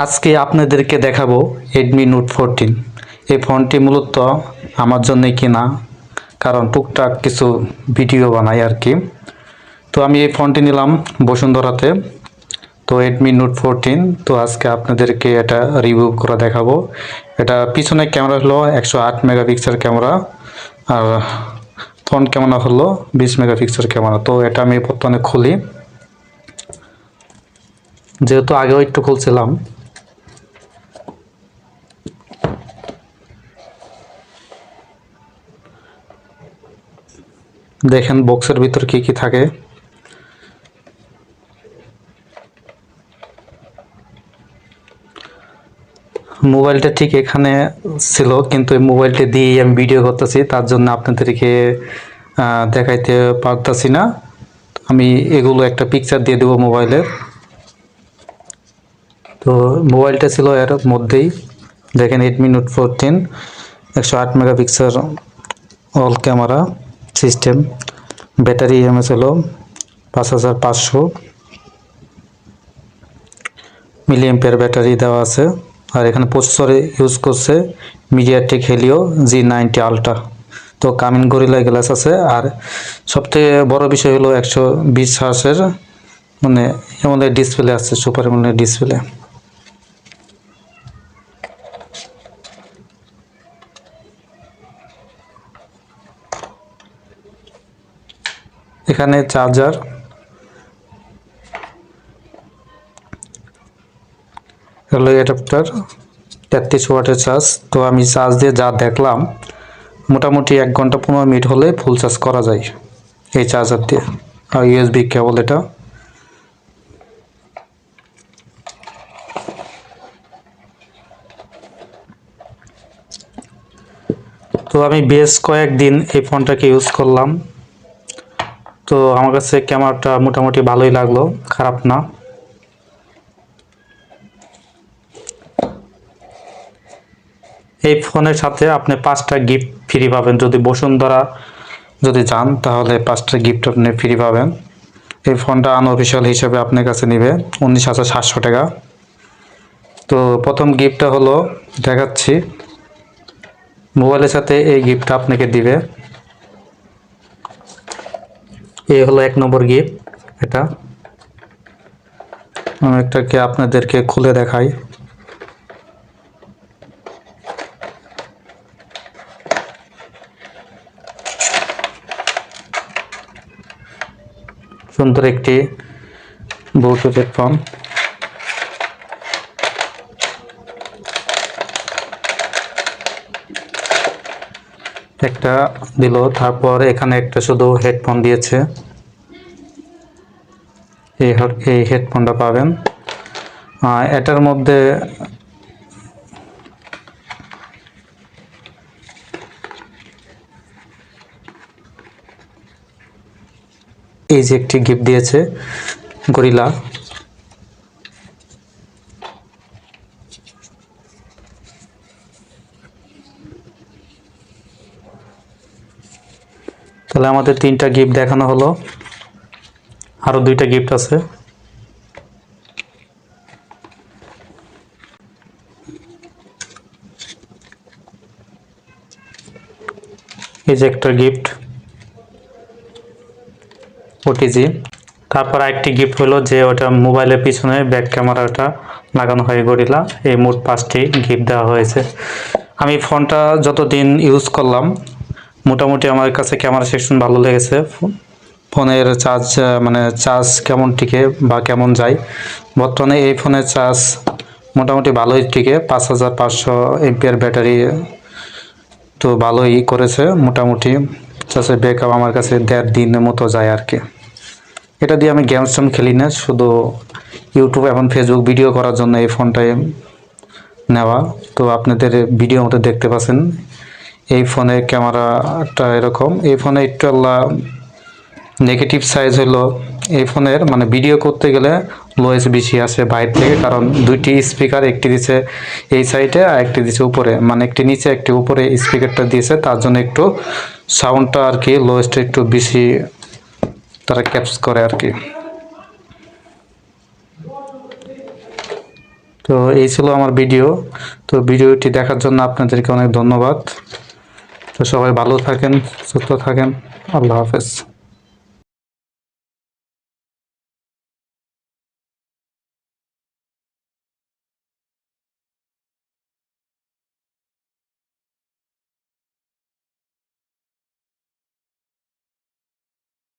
আজকে আপনাদেরকে দেখাবো Redmi Note 14। এই ফোনটি মূলত আমার জন্যই কেনা, কারণ টুকটাক কিছু ভিডিও বানাই আর কি। তো আমি এই ফোনটি নিলাম বসুন্ধরাতে। তো Redmi Note 14, তো আজকে আপনাদেরকে এটা রিভিউ করে দেখাবো। এটা পিছনে ক্যামেরা হলো 108 মেগাপিক্সেল ক্যামেরা, আর ফ্রন্ট ক্যামেরা হলো 20 মেগাপিক্সেল ক্যামেরা। তো এটা আমি প্রথমে খুলি, যেহেতু আগেও একটু খুলছিলাম। দেখেন বক্সের ভিতর কি কি থাকে। মোবাইলটা ঠিক এখানে ছিল, কিন্তু এই মোবাইলটা দিয়েই আমি ভিডিও করতেছি, তার জন্য আপনাদেরকে দেখাইতে পারতাছি না। আমি এগুলো একটা পিকচার দিয়ে দেবো মোবাইলের। তো মোবাইলটা ছিল এর মধ্যেই। দেখেন Redmi Note 14, 108 megapixel all camera system. Battery MS হলো 5500 মিলি এম্পিয়ার ব্যাটারি দেওয়া আছে। আর এখানে প্রসেসরে ইউজ করছে MediaTek Helio G90 Ultra। তো কামিন গরিলা গ্লাস আছে। আর সবথেকে বড় বিষয় হলো 120 হার্টজের মানে এমোলেড ডিসপ্লে আছে, সুপার এমোলেড ডিসপ্লে। এখানে চার্জার, হলো অ্যাডাপ্টার, 33 ওয়াটের চার্জ। তো আমি চার্জ দিয়ে যা দেখলাম, মোটামুটি 1 ঘন্টা 15 মিনিট হলে ফুল চার্জ করা যায় এই চার্জার দিয়ে। আর ইউএসবি কেবল এটা। তো আমি বেশ কয়েকদিন এই ফোনটাকে ইউজ করলাম। তো আমার কাছে ক্যামেরাটা মোটামুটি ভালোই লাগলো, খারাপ না। এই ফোনের সাথে আপনি 5টা গিফট ফ্রি পাবেন। যদি বসুন্ধরা যদি যান তাহলে 5টা গিফট আপনি ফ্রি পাবেন। এই ফোনটা আনঅফিসিয়াল হিসেবে আপনার কাছে নেবে 19,700 টাকা। তো প্রথম গিফটটা হলো দেখাচ্ছি, মোবাইলের সাথে এই গিফটটা আপনাকে দিবে। এই হলো 1 নম্বর গিফট। এটা আমি একটাকে আপনাদেরকে খুলে দেখাই। সুন্দর একটি ব্লুটুথ হেডফোন। একটা দিল, তারপর এখানে একটা শুধু হেডফোন দিয়েছে। এই হেডফোনটা পাবেন। এটার মধ্যে এই যে একটি গিফট দিয়েছে গরিলা। তাহলে আমাদের 3টা গিফট দেখানো হলো, আরো 2টা গিফট আছে। এই যে একটা গিফট ওটিজি। তারপর আরেকটি গিফট হলো যে ওটা মোবাইলের পিছনে ব্যাক ক্যামেরাটা লাগানো হয় গরিলা। এই মোট 5টি গিফট দেওয়া হয়েছে। আমি ফোনটা যতদিন ইউজ করলাম, মোটামুটি আমার কাছে ক্যামেরা সেকশন ভালো লেগেছে। ফোনের চার্জ চার্জ কেমন টিকে বা কেমন যায়। বর্তমানে এই ফোনের চার্জ মোটামুটি ভালোই টিকে, 5500 এমপিআর ব্যাটারি। তো ভালোই করেছে মোটামুটি। চার্জের ব্যাকআপ আমার কাছে 1.5 দিনের মতো যায় আর কি। এটা দিয়ে আমি গেমস খেলি না, শুধু ইউটিউব এবং ফেসবুক ভিডিও করার জন্য এই ফোনটায় নেওয়া। তো আপনাদের ভিডিও মতো দেখতে পাচ্ছেন এই ফোনের ক্যামেরাটা এরকম। এই ফোনে একটু নেগেটিভ সাইজ হলো এই ফোনের, ভিডিও করতে গেলে লোয়েস বেশি আসে বাইরে থেকে, কারণ 2টি স্পিকার, একটি দিছে এই সাইডে আর একটি দিছে উপরে, একটি নিচে একটি উপরে স্পিকারটা দিয়েছে, তার জন্য একটু সাউন্ডটা আর কি লোয়েসটা একটু বেশি তারা ক্যাপস করে আর কি। তো এই ছিল আমার ভিডিও। তো ভিডিওটি দেখার জন্য আপনাদেরকে অনেক ধন্যবাদ। তো সবাই ভালো থাকেন, সুস্থ থাকেন। আল্লাহ হাফেজ।